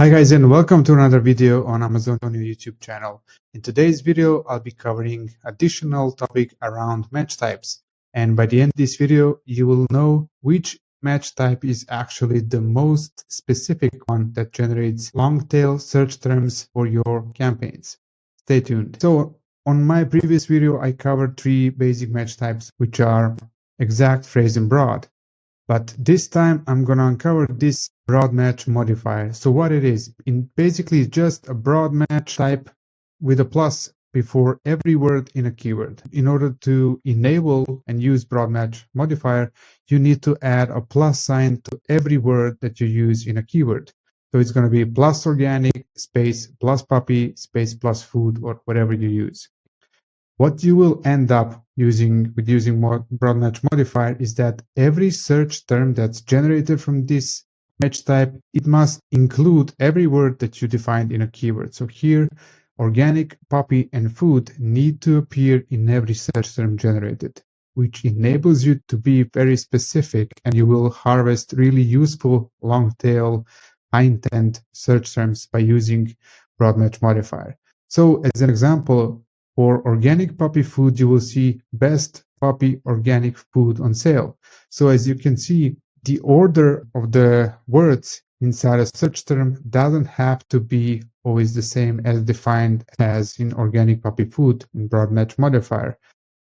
Hi guys, and welcome to another video on Amazon YouTube channel. In today's video, I'll be covering additional topic around match types. And by the end of this video, you will know which match type is actually the most specific one that generates long tail search terms for your campaigns. Stay tuned. So on my previous video, I covered 3 basic match types, which are exact, phrase, and broad. But this time I'm going to uncover this broad match modifier. So what it is, basically just a broad match type with a plus before every word in a keyword. In order to enable and use broad match modifier, you need to add a plus sign to every word that you use in a keyword. So it's going to be plus organic, space, plus puppy, space, plus food, or whatever you use. What you will end up using broad match modifier is that every search term that's generated from this match type, it must include every word that you defined in a keyword. So here, organic, puppy, and food need to appear in every search term generated, which enables you to be very specific, and you will harvest really useful long tail, high intent search terms by using broad match modifier. So as an example, for organic puppy food, you will see best puppy organic food on sale. So as you can see, the order of the words inside a search term doesn't have to be always the same as defined as in organic puppy food in broad match modifier,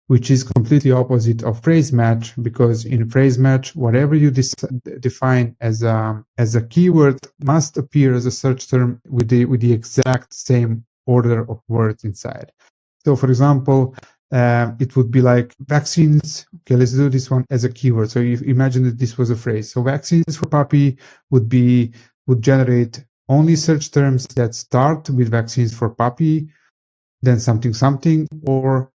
which is completely opposite of phrase match, because in phrase match, whatever you define as a keyword must appear as a search term with the exact same order of words inside. So for example, it would be like vaccines. Okay, let's do this one as a keyword. So you imagine that this was a phrase. So vaccines for puppy would generate only search terms that start with vaccines for puppy, then something something, or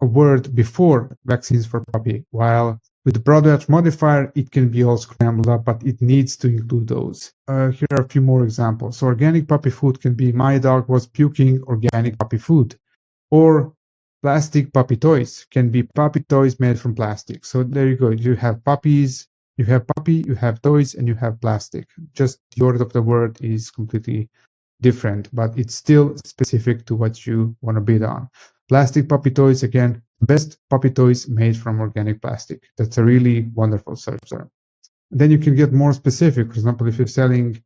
a word before vaccines for puppy. While with the broad match modifier, it can be all scrambled up, but it needs to include those. Here are a few more examples. So organic puppy food can be my dog was puking organic puppy food. Or plastic puppy toys can be puppy toys made from plastic. So there you go. You have puppies, you have puppy, you have toys, and you have plastic. Just the order of the word is completely different, but it's still specific to what you want to bid on. Plastic puppy toys, again, best puppy toys made from organic plastic. That's a really wonderful search term. Then you can get more specific. For example, if you're selling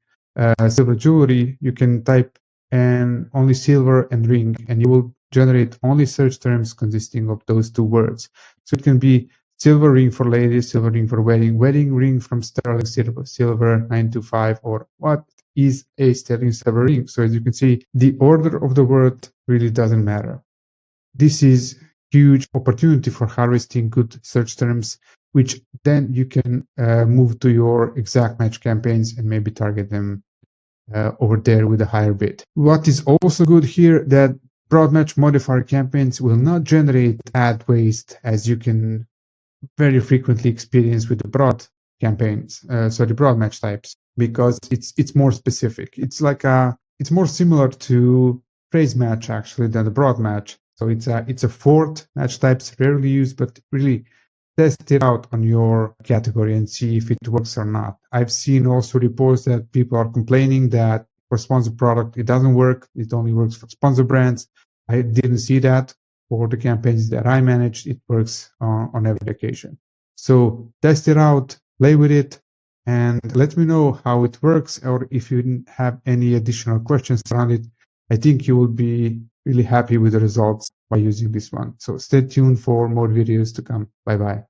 silver jewelry, you can type and only silver and ring, and you will generate only search terms consisting of those 2 words. So it can be silver ring for ladies, silver ring for wedding, wedding ring from sterling silver 925, or what is a sterling silver ring. So as you can see, the order of the word really doesn't matter. This is huge opportunity for harvesting good search terms, which then you can move to your exact match campaigns and maybe target them over there with a higher bid. What is also good here, that broad match modifier campaigns will not generate ad waste, as you can very frequently experience with the broad campaigns, broad match types, because it's more specific. It's more similar to phrase match actually than the broad match. So it's a fourth match types, rarely used, but really test it out on your category and see if it works or not. I've seen also reports that people are complaining that for sponsored product, it doesn't work. It only works for sponsor brands. I didn't see that. For the campaigns that I managed, it works on every occasion. So test it out, play with it, and let me know how it works, or if you have any additional questions around it. I think you will be really happy with the results by using this one. So stay tuned for more videos to come. Bye-bye.